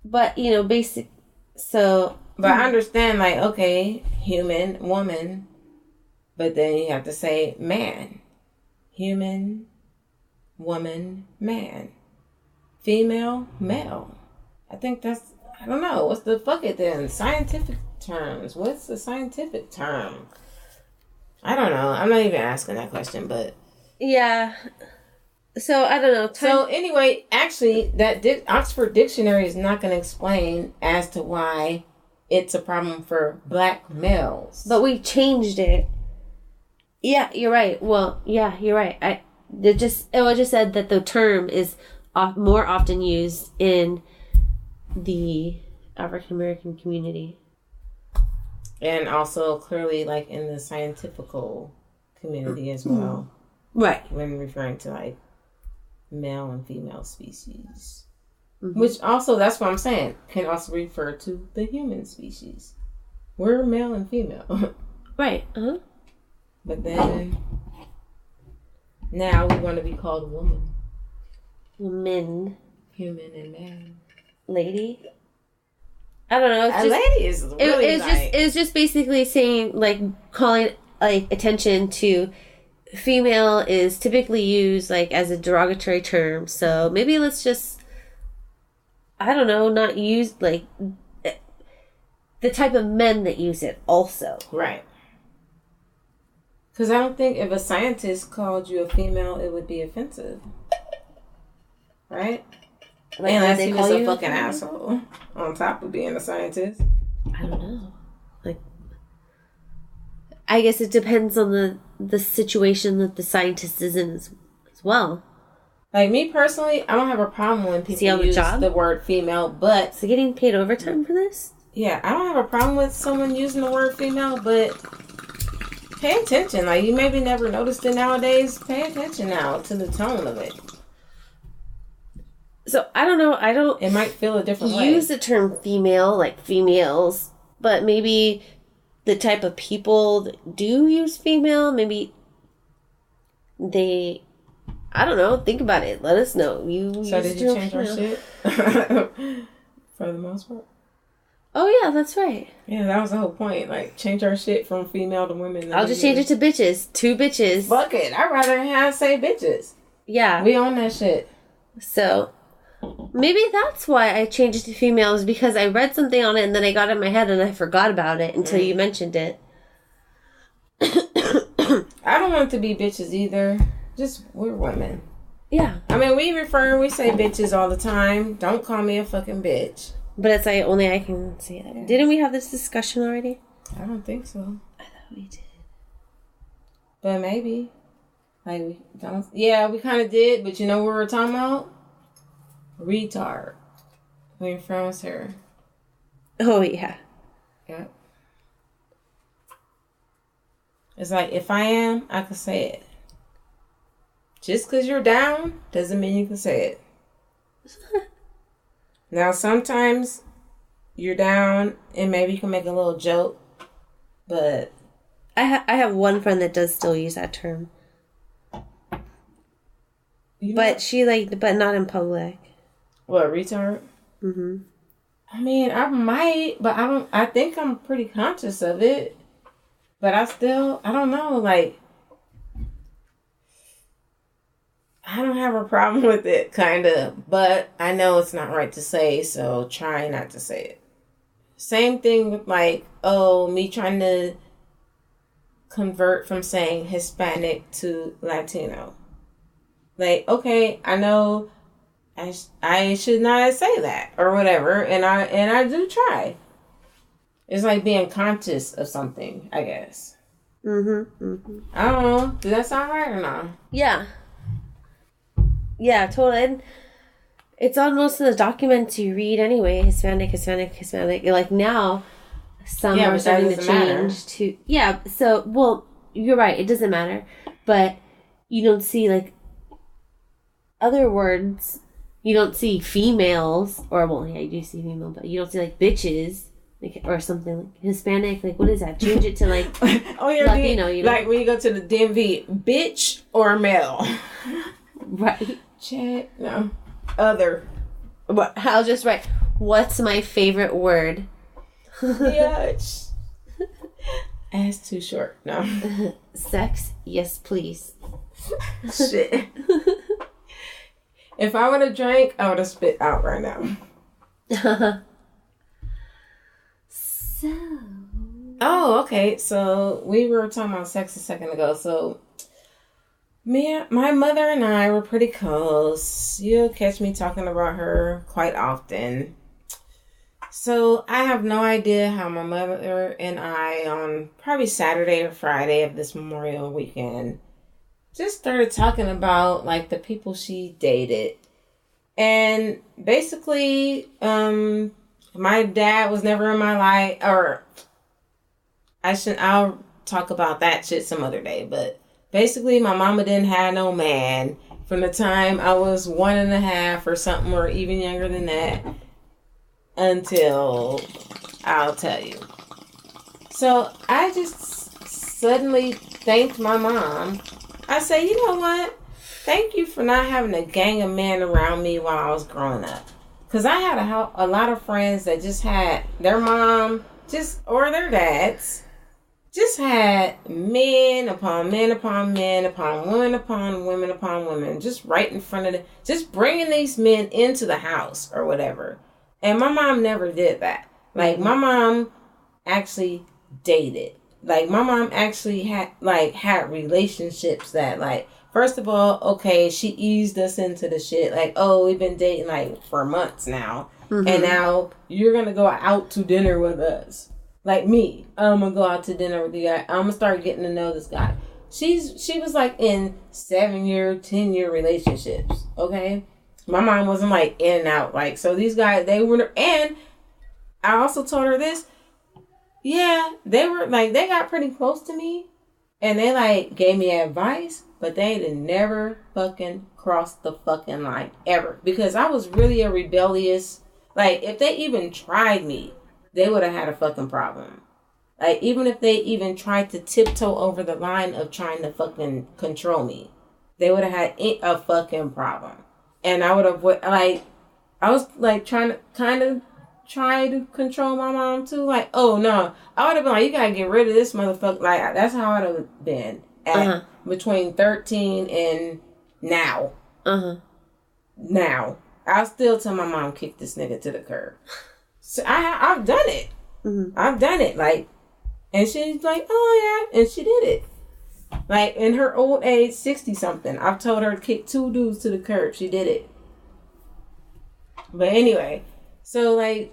S1: But basic so
S2: but I understand, like, okay, human, woman, but then you have to say man. Human, woman, man. Female, male. I think that's, I don't know, what's the fuck it then? Scientific terms. What's the scientific term? I don't know. I'm not even asking that question, but...
S1: Yeah. So, I don't know.
S2: So, anyway, actually, that Oxford Dictionary is not going to explain as to why... it's a problem for black males.
S1: But we changed it. Yeah, you're right. Well, yeah, you're right. It just said that the term is more often used in the African American community.
S2: And also clearly like in the scientifical community as well.
S1: Right.
S2: When referring to like male and female species. Which also, that's what I'm saying, can also refer to the human species. We're male and female.
S1: Right. Uh-huh.
S2: But then, now we want to be called woman.
S1: Woman.
S2: Human and man.
S1: Lady. I don't know. It's just,
S2: lady is really
S1: it's just basically saying, like, calling, like, attention to female is typically used, like, as a derogatory term. So maybe let's just... I don't know, not use, like, the type of men that use it also.
S2: Right. Because I don't think if a scientist called you a female, it would be offensive. Right? Like, unless he was a fucking asshole on top of being a scientist.
S1: I don't know. Like, I guess it depends on the situation that the scientist is in as well.
S2: Like, me personally, I don't have a problem when people use the word female, but...
S1: So getting paid overtime for this?
S2: Yeah, I don't have a problem with someone using the word female, but pay attention. Like, you maybe never noticed it nowadays. Pay attention now to the tone of it.
S1: So, I don't know.
S2: It might feel a different way.
S1: Use the term female, like females, but maybe the type of people that do use female, maybe they... I don't know. Think about it. Let us know.
S2: So did you change our shit? For the most part?
S1: Oh, yeah, that's right.
S2: Yeah, that was the whole point. Like, change our shit from female to women.
S1: I'll just change it to bitches. 2 bitches.
S2: Fuck it. I'd rather say bitches.
S1: Yeah.
S2: We own that shit.
S1: So, maybe that's why I changed it to females, because I read something on it and then I got it in my head and I forgot about it until you mentioned it.
S2: I don't want it to be bitches either. Just, we're women.
S1: Yeah.
S2: I mean, we say bitches all the time. Don't call me a fucking bitch.
S1: But it's like, only I can say that. Didn't we have this discussion already?
S2: I don't think so.
S1: I thought we did.
S2: But maybe. Like, we don't... Yeah, we kind of did, but you know what we're talking about? Retard. We influenced her.
S1: Oh, yeah.
S2: Yep. It's like, if I am, I can say it. Just because you're down doesn't mean you can say it. Now, sometimes you're down and maybe you can make a little joke, but...
S1: I have one friend that does still use that term. But she, like, but not in public.
S2: What, retard?
S1: Mm-hmm.
S2: I mean, I might, but I think I'm pretty conscious of it. But I don't know, like, I don't have a problem with it, kind of. But I know it's not right to say, so try not to say it. Same thing with, like, me trying to convert from saying Hispanic to Latino. Like, okay, I know I should not say that or whatever, and I do try. It's like being conscious of something, I guess. I don't know. Does that sound right or not?
S1: Yeah. Yeah, totally. And it's on most of the documents you read anyway. Hispanic. Like now, some are starting to change to... Yeah, so, well, you're right. It doesn't matter. But you don't see, like, other words. You don't see females. Or, well, yeah, you do see female, but you don't see, like, bitches. Like, or something like Hispanic, like, what is that? Change it to, like, Latino, you know?
S2: Like, when you go to the DMV, bitch or male?
S1: Right.
S2: Chat, no. Other.
S1: But I'll just write, what's my favorite word?
S2: Bitch. Ass too short, no.
S1: Sex, yes, please.
S2: Shit. If I would have drank, I would have spit out right now. Oh, okay. So we were talking about sex a second ago. So my mother and I were pretty close. You'll catch me talking about her quite often. So I have no idea how my mother and I, on probably Saturday or Friday of this Memorial weekend, just started talking about, like, the people she dated. And basically, my dad was never in my life, or I'll talk about that shit some other day, but basically my mama didn't have no man from the time I was 1.5 or something, or even younger than that, until I'll tell you. So I just suddenly thanked my mom. I say, you know what? Thank you for not having a gang of men around me while I was growing up. Because I had a lot of friends that just had their mom, or their dads, just had men upon men upon men upon women upon women upon women, just right in front of them, just bringing these men into the house or whatever. And my mom never did that. Like, my mom actually dated. Like, my mom actually had relationships that, like, first of all, okay, she eased us into the shit. Like, oh, we've been dating, like, for months now. Mm-hmm. And now you're going to go out to dinner with us. Like me. I'm going to go out to dinner with you guy. I'm going to start getting to know this guy. She was, like, in 7-year, 10-year relationships. Okay? My mom wasn't, like, in and out. Like, so these guys, they were... And I also told her this. Yeah, they were, like, they got pretty close to me. And they, like, gave me advice. But they did never fucking cross the fucking line. Ever. Because I was really a rebellious... Like, if they even tried me, they would have had a fucking problem. Like, even if they even tried to tiptoe over the line of trying to fucking control me, they would have had a fucking problem. And I would have... Like, I was, like, trying to control my mom, too. Like, oh, no. I would have been like, you gotta get rid of this motherfucker. Like, that's how I would have been. Between 13 and now. Now. I'll still tell my mom, kick this nigga to the curb. So I've done it. I've done it. Like, and she's like, oh yeah. And she did it. Like, in her old age, 60-something. I've told her to kick 2 dudes to the curb. She did it. But anyway, so, like...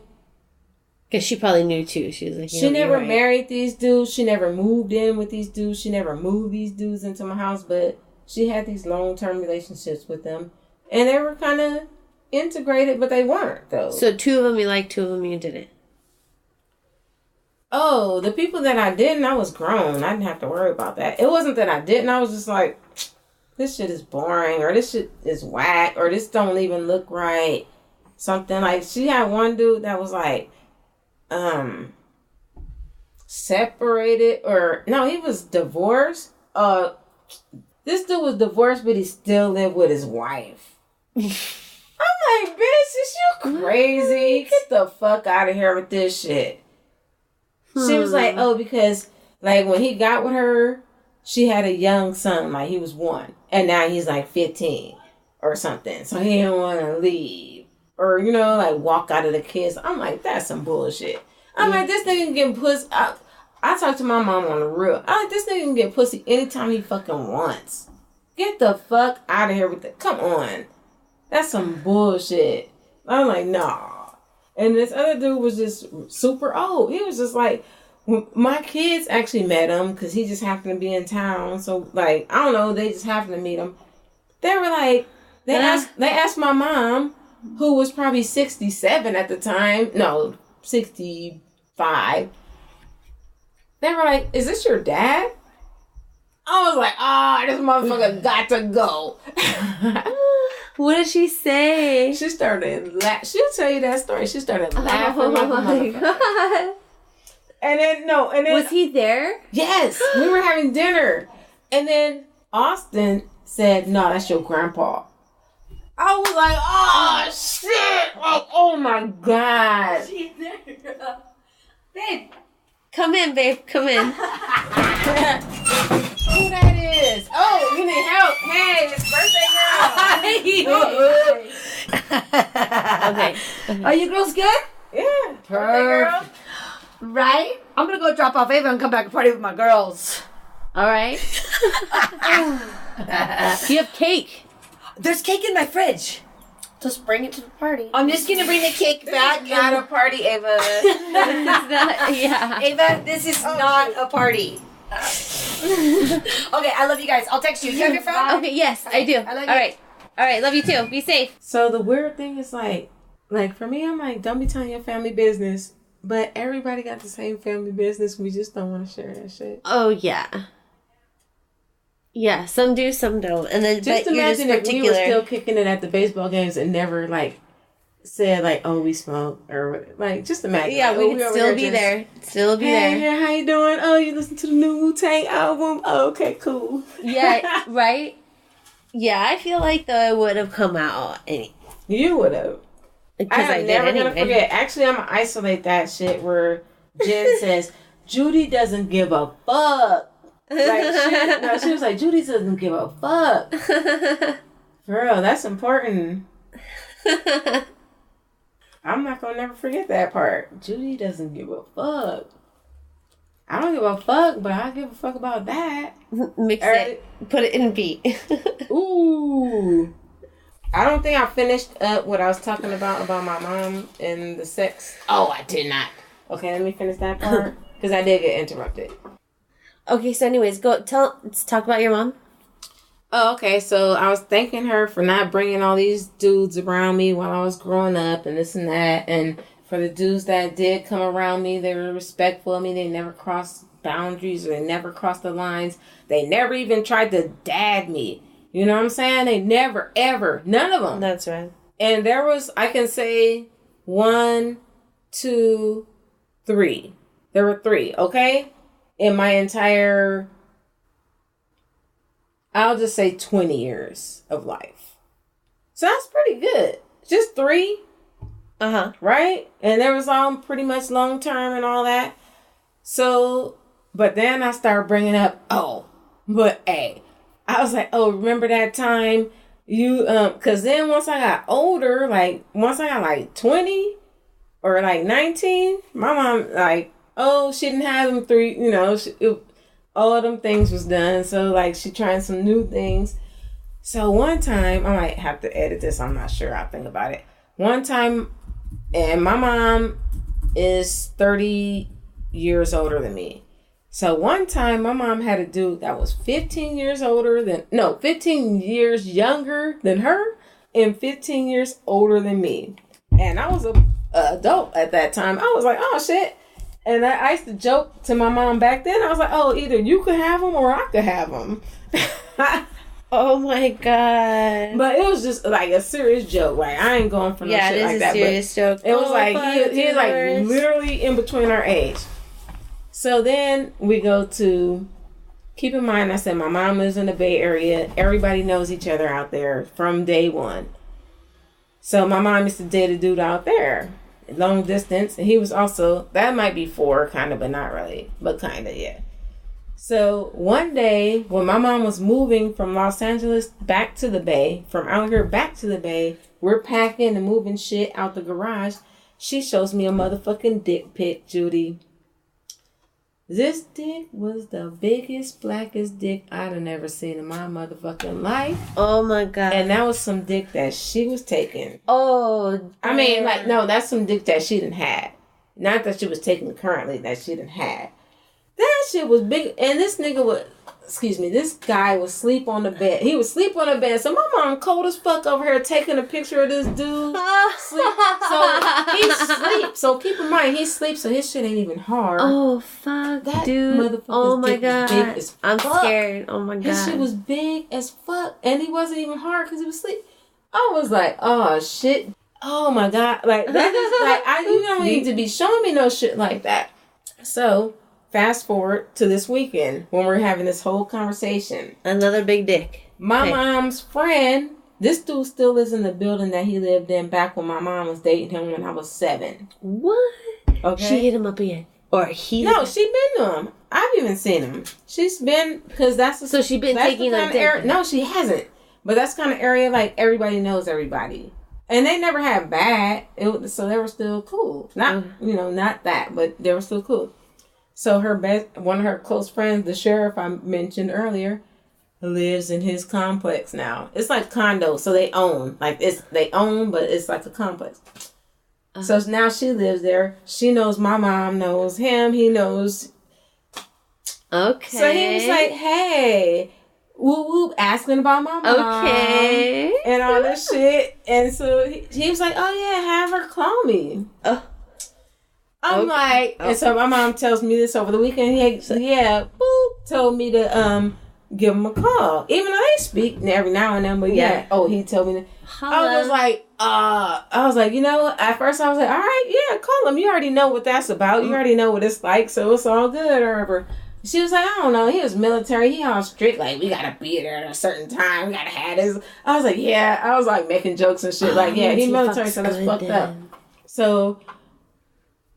S1: Because she probably knew, too. She was like,
S2: she never married these dudes. She never moved in with these dudes. She never moved these dudes into my house. But she had these long-term relationships with them. And they were kind of integrated, but they weren't, though.
S1: So 2 of them you liked, 2 of them you didn't?
S2: Oh, the people that I didn't, I was grown. I didn't have to worry about that. It wasn't that I didn't. I was just like, this shit is boring, or this shit is whack, or this don't even look right. Something like, she had one dude that was like, separated, or no, he was divorced. This dude was divorced, but he still lived with his wife. I'm like, bitch, is you crazy? Get the fuck out of here with this shit. She was like, oh, because like when he got with her, she had a young son, like he was 1, and now he's like 15 or something. So he didn't want to leave or like walk out of the kids. I'm like, that's some bullshit. I'm like, this nigga can get pussy. I talked to my mom on the real. I'm like, this nigga can get pussy anytime he fucking wants. Get the fuck out of here with that. Come on, that's some bullshit. I'm like, nah. And this other dude was just super old. He was just like, my kids actually met him because he just happened to be in town. So, like, I don't know, they just happened to meet him. They were like, they asked my mom, who was probably 67 at the time. No, 65. They were like, is this your dad? I was like, this motherfucker got to go.
S1: What did she say?
S2: She started she'll tell you that story. She started laughing like a motherfucker.
S1: God.
S2: And then
S1: was he there?
S2: Yes, we were having dinner. And then Austin said, no, that's your grandpa. I was like, oh shit. Like, oh my God.
S1: She's there. Babe. Come in, babe. Come in.
S2: Who that is? Oh, you need help. Hey, it's birthday girl.
S1: Okay.
S3: Are you girls good?
S2: Yeah.
S3: Birthday girl. Right? I'm gonna go drop off Ava and come back and party with my girls.
S1: All right. You have cake.
S3: There's cake in my fridge.
S1: Just bring it to the party.
S3: I'm just gonna bring the cake back.
S2: Not a party, Ava.
S1: It's not, yeah.
S3: Ava, this is not a party. Okay, I love you guys. I'll text you. You have your phone?
S1: Okay, yes, I do.
S3: I love you.
S1: All right, love you too. Be safe.
S2: So the weird thing is like for me, I'm like, don't be telling your family business. But everybody got the same family business. We just don't want to share that shit.
S1: Oh, yeah. Yeah, some do, some don't. And then
S2: Just imagine if we were still kicking it at the baseball games and never, like, said, like, oh, we smoke. Or, like, just imagine.
S1: Yeah,
S2: like,
S1: we could still be there. Still be
S2: hey,
S1: there.
S2: Hey, how you doing? Oh, you listen to the new Wu-Tang album? Oh, okay, cool.
S1: Yeah, right? Yeah, I feel like, though, it would have come out.
S2: You would have. I'm never going to forget. Actually, I'm going to isolate that shit where Jen says, Judy doesn't give a fuck. Like, she was like, Judy doesn't give a fuck. Girl, that's important. I'm not going to never forget that part. Judy doesn't give a fuck. I don't give a fuck, but I give a fuck about that.
S1: Mix it. Put it in a beat.
S2: Ooh. I don't think I finished up what I was talking about my mom and the sex. Oh, I did not. Okay, let me finish that part. Because I did get interrupted.
S1: Okay, so anyways, let's talk about your mom.
S2: Oh, okay. So I was thanking her for not bringing all these dudes around me while I was growing up and this and that. And for the dudes that did come around me, they were respectful of me. They never crossed boundaries or they never crossed the lines. They never even tried to dad me. You know what I'm saying? They never, ever. None of them.
S1: That's right.
S2: And there was, I can say, 1, 2, 3. There were 3, okay? In my entire, I'll just say 20 years of life. So that's pretty good. Just 3.
S1: Uh-huh.
S2: Right? And there was all pretty much long term and all that. So, but then I started bringing up, I was like, oh, remember that time you, cause then once I got older, like once I got like 20 or like 19, my mom like, oh, she didn't have them 3, all of them things was done. So like she trying some new things. So one time, I might have to edit this. I'm not sure. I'll think about it. One time, and my mom is 30 years older than me. So one time my mom had a dude that was 15 years younger than her and 15 years older than me. And I was an adult at that time. I was like, oh shit. And I used to joke to my mom back then. I was like, oh, either you could have them or I could have them.
S1: Oh my God.
S2: But it was just like a serious joke. Like I ain't going for no shit like that.
S1: Yeah, it is a serious joke.
S2: It was like, he was like literally in between our age. So then we go to, keep in mind, I said my mom lives in the Bay Area. Everybody knows each other out there from day one. So my mom used to date a dude out there, long distance. And he was also, that might be 4, kind of, but not really. But kind of, yeah. So one day when my mom was moving from Los Angeles back to the Bay, from out here back to the Bay, we're packing and moving shit out the garage. She shows me a motherfucking dick pic, Judy. This dick was the biggest, blackest dick I'd have never seen in my motherfucking life.
S1: Oh my God.
S2: And that was some dick that she was taking.
S1: Oh.
S2: I mean, like, no, that's some dick that she didn't have. Not that she was taking currently, that she didn't have. That shit was big. And this nigga this guy would sleep on the bed. He would sleep on the bed. So my mom cold as fuck over here taking a picture of this dude. Sleep. So he sleeps. So keep in mind, he sleeps, so his shit ain't even hard.
S1: Oh, fuck,
S2: that
S1: dude. Oh my
S2: dick was
S1: God.
S2: big as
S1: I'm
S2: fuck.
S1: scared. Oh my God.
S2: His shit was big as fuck. And he wasn't even hard because he was asleep. I was like, oh, shit. Oh my God. Like, that is like, you don't need to be showing me no shit like that. So, fast forward to this weekend when we're having this whole conversation.
S1: Another big dick.
S2: My mom's friend, this dude still lives in the building that he lived in back when my mom was dating him when I was 7.
S1: What?
S2: Okay.
S1: She hit him up again. Or he
S2: No, she been to him. I've even seen him. She's been, because that's the,
S1: so she been taking a dick.
S2: No, she hasn't. But that's kind of area like everybody knows everybody. And they never had bad. So they were still cool. Not, not that, but they were still cool. So one of her close friends, the sheriff I mentioned earlier, lives in his complex now. It's like condos, so they own. But it's like a complex. So now she lives there. She knows my mom knows him. He knows.
S1: Okay.
S2: So he was like, hey, whoop whoop, asking about my mom.
S1: Okay.
S2: And all this shit. And so he was like, oh yeah, have her call me. I'm like, and so my mom tells me this over the weekend. Told me to give him a call. Even though they speak every now and then, but he told me that. I was like, at first I was like, all right, yeah, call him. You already know what that's about. You already know what it's like, so it's all good or whatever. She was like, I don't know. He was military. He all strict. Like, we gotta be there at a certain time. We gotta have this. I was like, yeah. I was like making jokes and shit. Like, yeah, he's military, so that's fucked up. So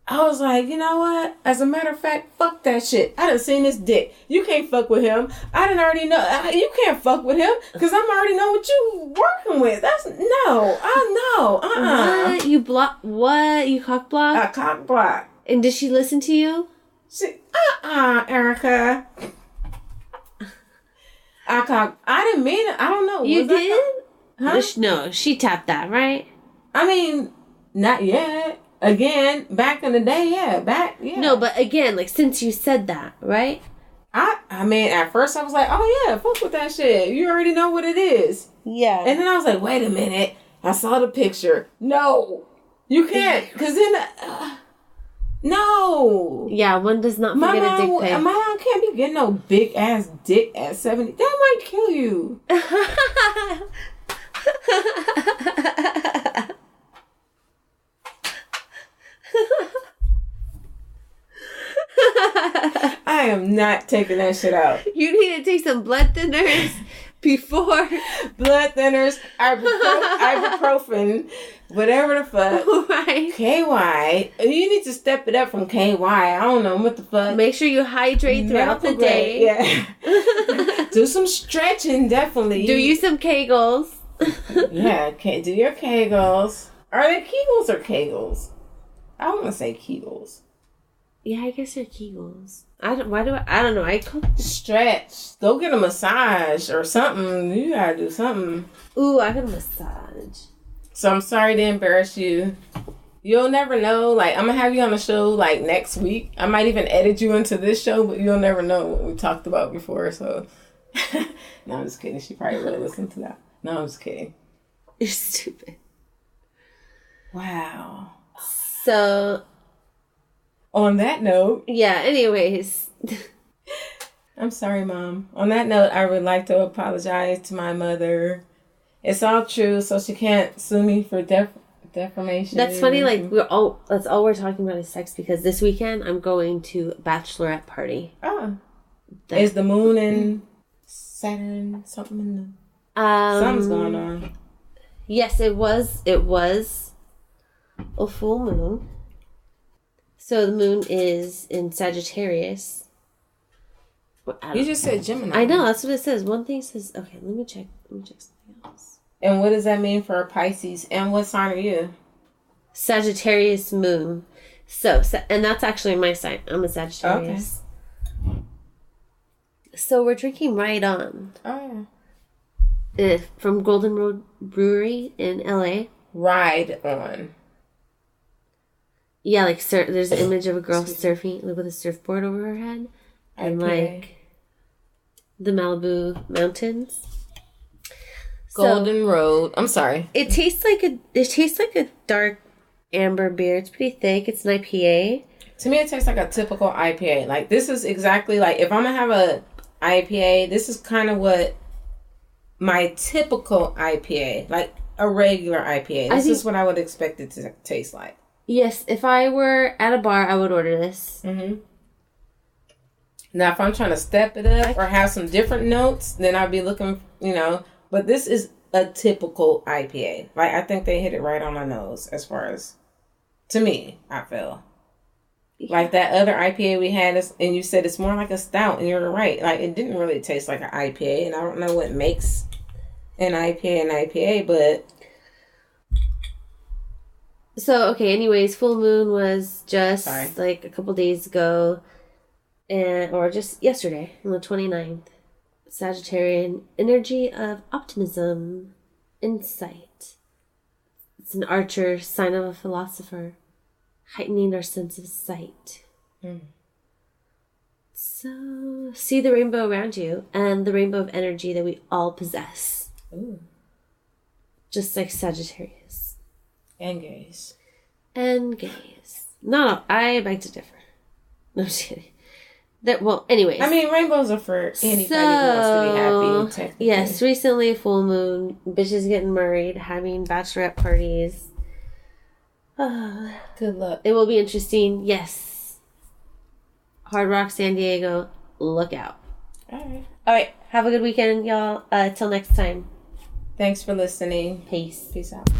S2: I was like, you know what? As a matter of fact, fuck that shit. I done seen this dick. You can't fuck with him. I done already know. You can't fuck with him because I'm already know what you working with. That's no. I know.
S1: What? You block? What? You cock block?
S2: I cock block.
S1: And did she listen to you?
S2: She, Erica. I didn't mean it. I don't know.
S1: You did?
S2: Huh?
S1: No, she tapped that, right?
S2: I mean, not yet. Again, back in the day, yeah.
S1: No, but again, like, since you said that, right?
S2: I mean, at first I was like, oh yeah, fuck with that shit. You already know what it is.
S1: Yeah.
S2: And then I was like, wait a minute. I saw the picture. No. You can't. Because then, no.
S1: Yeah, one does not forget a dick pic.
S2: My mom can't be getting no big ass dick at 70. That might kill you. I am not taking that shit out.
S1: You need to take some blood thinners before.
S2: Blood thinners, ibuprofen, whatever the fuck.
S1: Right.
S2: KY. You need to step it up from KY. I don't know what the fuck.
S1: Make sure you hydrate throughout the day.
S2: Yeah. Do some stretching, definitely.
S1: Do you some Kegels.
S2: Yeah, do your Kegels. Are they Kegels or Kegels? I want to say Kegels.
S1: Yeah, I guess they're Kegels. I don't know. I call
S2: stretch. Go get a massage or something. You gotta do something.
S1: Ooh, I got a massage.
S2: So I'm sorry to embarrass you. You'll never know. Like, I'm gonna have you on the show like next week. I might even edit you into this show, but you'll never know what we talked about before. So, no, I'm just kidding. She probably will listen to that. No, I'm just kidding.
S1: You're stupid.
S2: Wow.
S1: So,
S2: on that note.
S1: Yeah, anyways.
S2: I'm sorry, Mom. On that note, I would like to apologize to my mother. It's all true, so she can't sue me for defamation.
S1: That's funny, like, that's all we're talking about is sex, because this weekend I'm going to a bachelorette party.
S2: Oh. Is the moon in Saturn something in the... something's going on.
S1: Yes, it was. It was a full moon. So the moon is in Sagittarius.
S2: You just said Gemini.
S1: I know, that's what it says. One thing says, okay, let me check something else.
S2: And what does that mean for a Pisces? And what sign are you?
S1: Sagittarius moon. So and that's actually my sign. I'm a Sagittarius. Okay. So we're drinking Right On.
S2: Oh.
S1: From Golden Road Brewery in LA.
S2: Ride On.
S1: Yeah, like there's an image of a girl surfing with a surfboard over her head. And like the Malibu mountains.
S2: Golden Road. I'm sorry.
S1: It tastes like a dark amber beer. It's pretty thick. It's an IPA.
S2: To me, it tastes like a typical IPA. Like, this is exactly like, if I'm gonna have a IPA, this is kind of what my typical IPA, like a regular IPA. This is what I would expect it to taste like. Yes,
S1: if I were at a bar, I would order this.
S2: Mm-hmm. Now, if I'm trying to step it up or have some different notes, then I'd be looking, but this is a typical IPA. Like, I think they hit it right on the nose as far as, to me, I feel. Yeah. Like that other IPA we had, and you said it's more like a stout, and you're right. Like, it didn't really taste like an IPA, and I don't know what makes an IPA, but...
S1: So, okay, anyways, full moon was just like a couple days ago, or just yesterday, on the 29th. Sagittarian, energy of optimism, insight. It's an archer, sign of a philosopher, heightening our sense of sight. Mm. So, see the rainbow around you and the rainbow of energy that we all possess. Ooh. Just like Sagittarius.
S2: And gays.
S1: And gays. No, I beg to differ. No, I'm just kidding. Anyways.
S2: I mean, rainbows are for anybody who wants to be happy.
S1: Yes, recently full moon, bitches getting married, having bachelorette parties.
S2: Good luck.
S1: It will be interesting. Yes. Hard Rock, San Diego. Look out. All right. Have a good weekend, y'all. Till next time.
S2: Thanks for listening.
S1: Peace.
S2: Peace out.